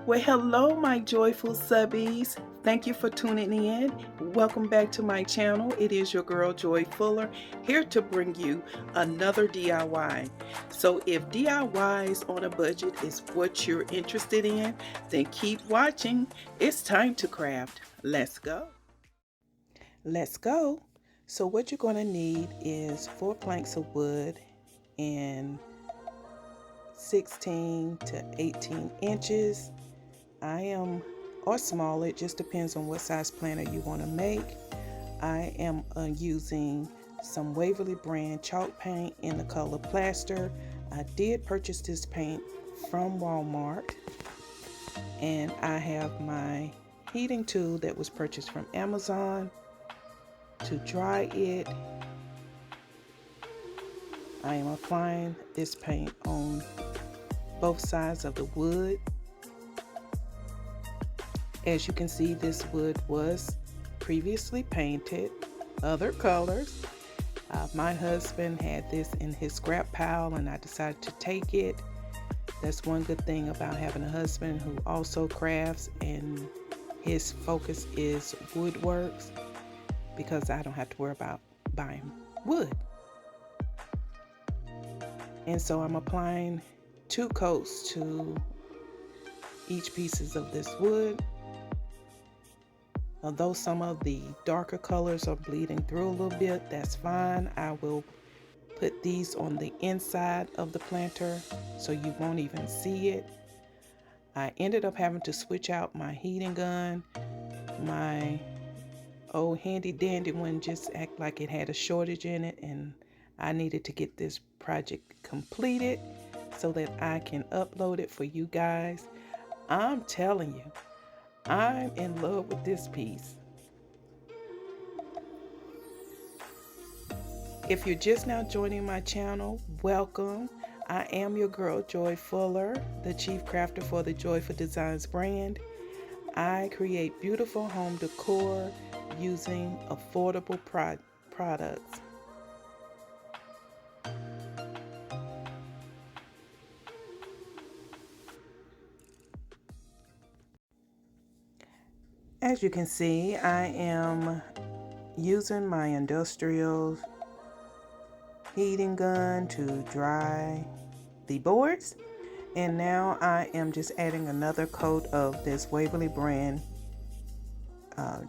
Well, hello, my joyful subbies. Thank you for tuning in. Welcome back to my channel. It is your girl, Joy Fuller, here to bring you another DIY. So if DIYs on a budget is what you're interested in, then keep watching. It's time to craft. Let's go. Let's go. So what you're going to need is 4 planks of wood and 16 to 18 inches. Or smaller, it just depends on what size planter you want to make. I am using some Waverly brand chalk paint in the color Plaster. I did purchase this paint from Walmart, and I have my heating tool that was purchased from Amazon to dry it. I am applying this paint on both sides of the wood. As you can see, this wood was previously painted other colors. My husband had this in his scrap pile and I decided to take it. That's one good thing about having a husband who also crafts and his focus is woodworks, because I don't have to worry about buying wood. And so I'm applying 2 coats to each pieces of this wood. Although some of the darker colors are bleeding through a little bit, that's fine. I will put these on the inside of the planter so you won't even see it. I ended up having to switch out my heating gun. My old handy dandy one just acted like it had a shortage in it, and I needed to get this project completed so that I can upload it for you guys. I'm telling you, I'm in love with this piece. If you're just now joining my channel, welcome. I am your girl, Joy Fuller, the chief crafter for the JoyfulDesignz brand. I create beautiful home decor using affordable products. As you can see, I am using my industrial heating gun to dry the boards, and now I am just adding another coat of this Waverly brand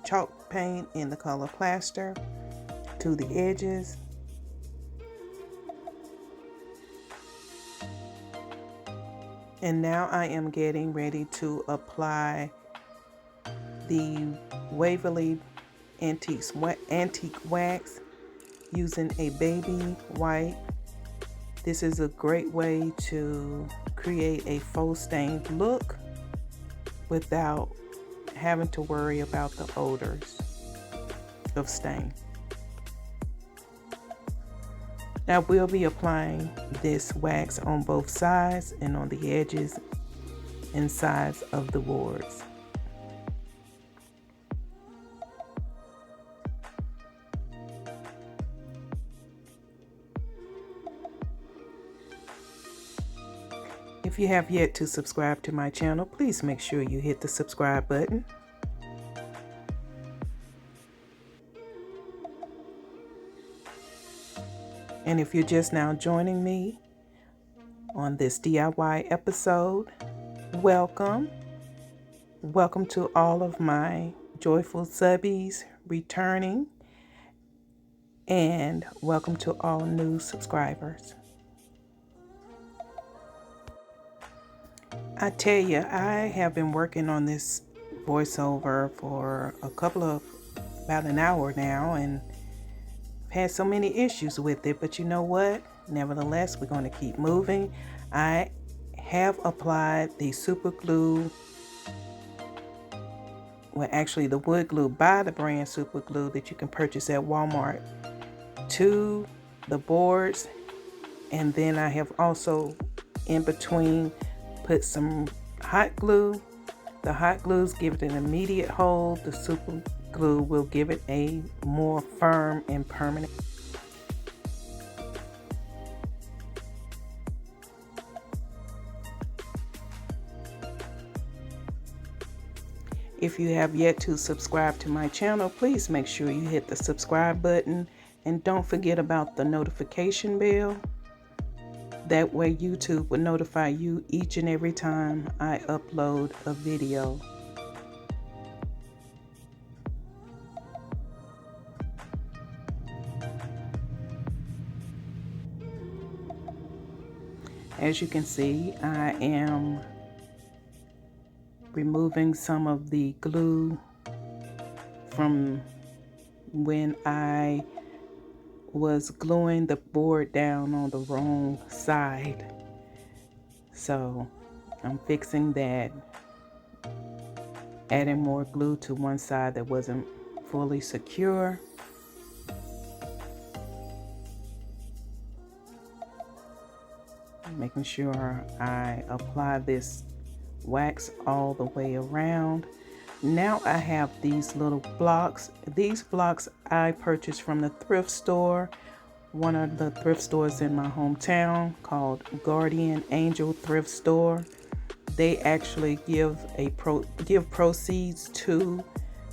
chalk paint in the color Plaster to the edges. And now I am getting ready to apply the Waverly antique wax using a baby white. This is a great way to create a faux stained look without having to worry about the odors of stain. I will be applying this wax on both sides and on the edges and sides of the boards. If you have yet to subscribe to my channel, please make sure you hit the subscribe button. And if you're just now joining me on this DIY episode, welcome. Welcome to all of my joyful subbies returning, and welcome to all new subscribers. I tell you, I have been working on this voiceover for about an hour now, and had so many issues with it, but you know what? Nevertheless, we're going to keep moving. I have applied the super glue, well, actually the wood glue by the brand Super Glue that you can purchase at Walmart, to the boards. And then I have also in between put some hot glue. The hot glues give it an immediate hold. The super glue will give it a more firm and permanent. If you have yet to subscribe to my channel, please make sure you hit the subscribe button and don't forget about the notification bell. That way YouTube will notify you each and every time I upload a video. As you can see, I am removing some of the glue from when I was gluing the board down on the wrong side. So I'm fixing that, adding more glue to one side that wasn't fully secure. Making sure I apply this wax all the way around. Now I have these little blocks. These blocks I purchased from the thrift store, one of the thrift stores in my hometown called Guardian Angel Thrift Store. They actually give proceeds to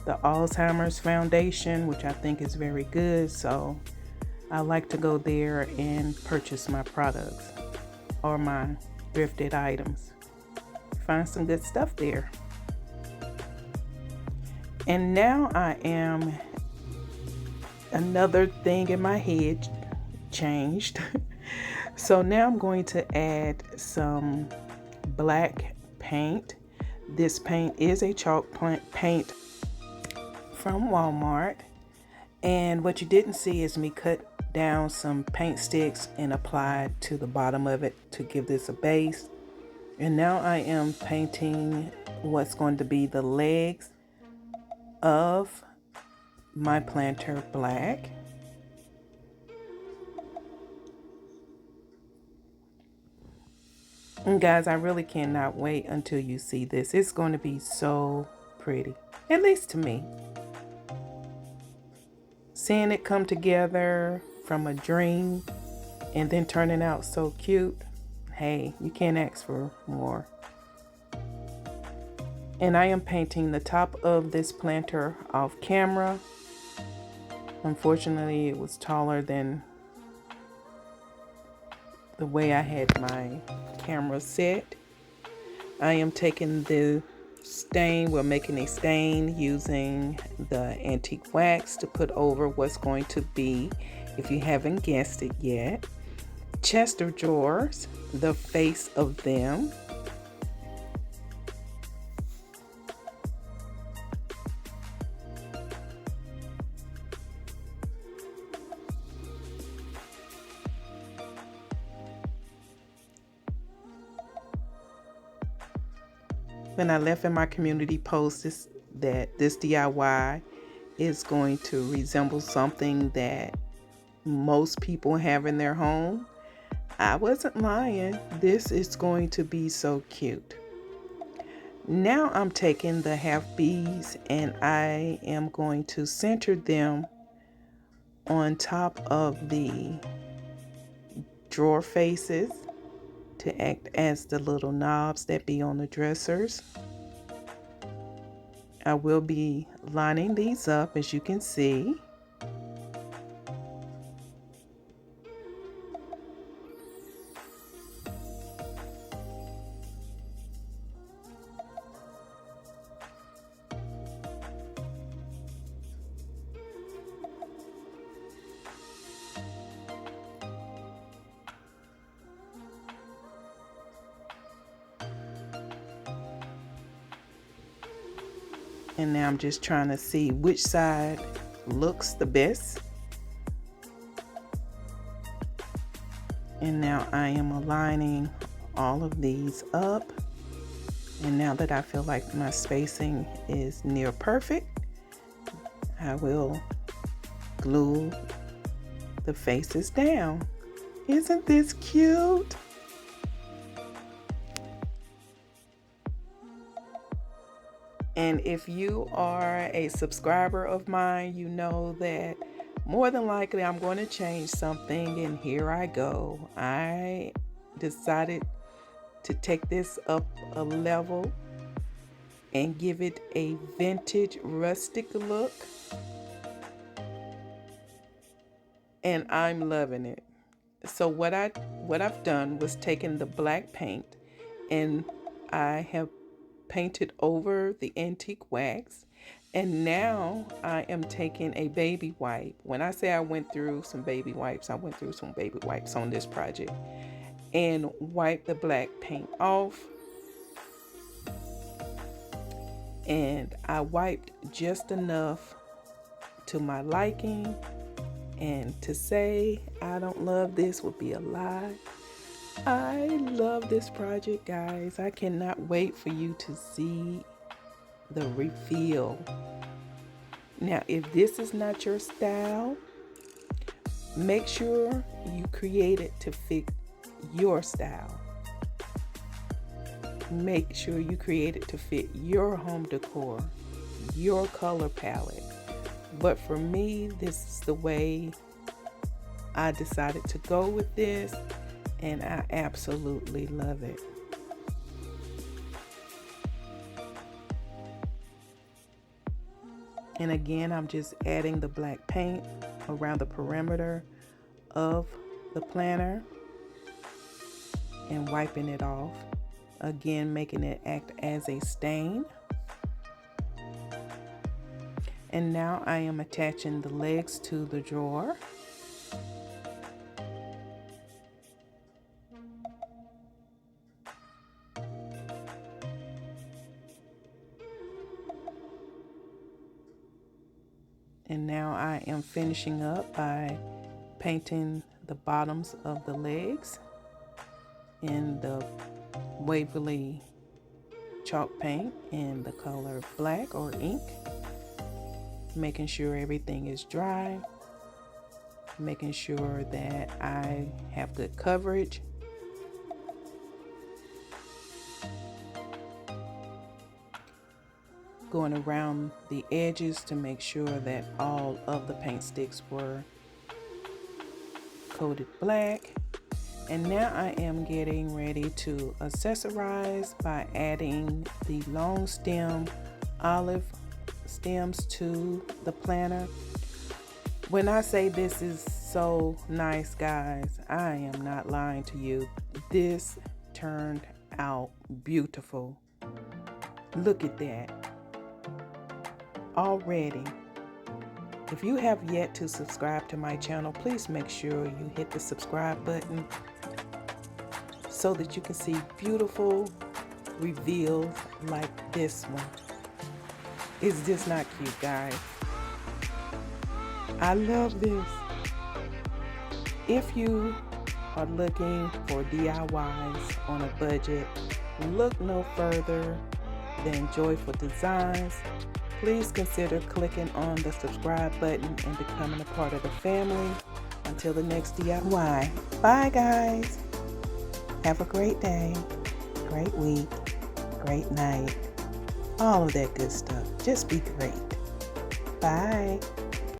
the Alzheimer's Foundation, which I think is very good. So I like to go there and purchase my products or my thrifted items. Find some good stuff there. And now I am, another thing in my head changed. So now I'm going to add some black paint. This paint is a chalk paint from Walmart. And what you didn't see is me cut down some paint sticks and apply to the bottom of it to give this a base. And now I am painting what's going to be the legs of my planter black. And guys, I really cannot wait until you see this. It's going to be so pretty, at least to me. Seeing it come together from a dream and then turning out so cute, hey, you can't ask for more. And I am painting the top of this planter off camera. Unfortunately, it was taller than the way I had my camera set. I am taking the stain, we're making a stain using the antique wax to put over what's going to be, if you haven't guessed it yet, chest of drawers, the face of them. When I left in my community post that this DIY is going to resemble something that most people have in their home, I wasn't lying. This is going to be so cute. Now I'm taking the half beads and I am going to center them on top of the drawer faces to act as the little knobs that be on the dressers. I will be lining these up, as you can see. And now I'm just trying to see which side looks the best. And now I am aligning all of these up. And now that I feel like my spacing is near perfect, I will glue the faces down. Isn't this cute? And if you are a subscriber of mine, you know that more than likely I'm going to change something, and here I go. I decided to take this up a level and give it a vintage rustic look. And I'm loving it. So what I've done was taken the black paint and I have painted over the antique wax, and now I am taking a baby wipe. When I say I went through some baby wipes, I went through some baby wipes on this project and wipe the black paint off. And I wiped just enough to my liking, and to say I don't love this would be a lie. I love this project, guys. I cannot wait for you to see the reveal. Now, if this is not your style, make sure you create it to fit your style. Make sure you create it to fit your home decor, your color palette. But for me, this is the way I decided to go with this, and I absolutely love it. And again, I'm just adding the black paint around the perimeter of the planter and wiping it off. Again, making it act as a stain. And now I am attaching the legs to the drawer. And now I am finishing up by painting the bottoms of the legs in the Waverly chalk paint in the color black or ink. Making sure everything is dry. Making sure that I have good coverage. Going around the edges to make sure that all of the paint sticks were coated black. And now I am getting ready to accessorize by adding the long stem olive stems to the planter. When I say this is so nice, guys, I am not lying to you. This turned out beautiful. Look at that. Already. If you have yet to subscribe to my channel, please make sure you hit the subscribe button so that you can see beautiful reveals like this one. Is this not cute, guys? I love this. If you are looking for DIYs on a budget, look no further than JoyfulDesignz. Please consider clicking on the subscribe button and becoming a part of the family. Until the next DIY. Bye, guys. Have a great day, great week, great night. All of that good stuff. Just be great. Bye.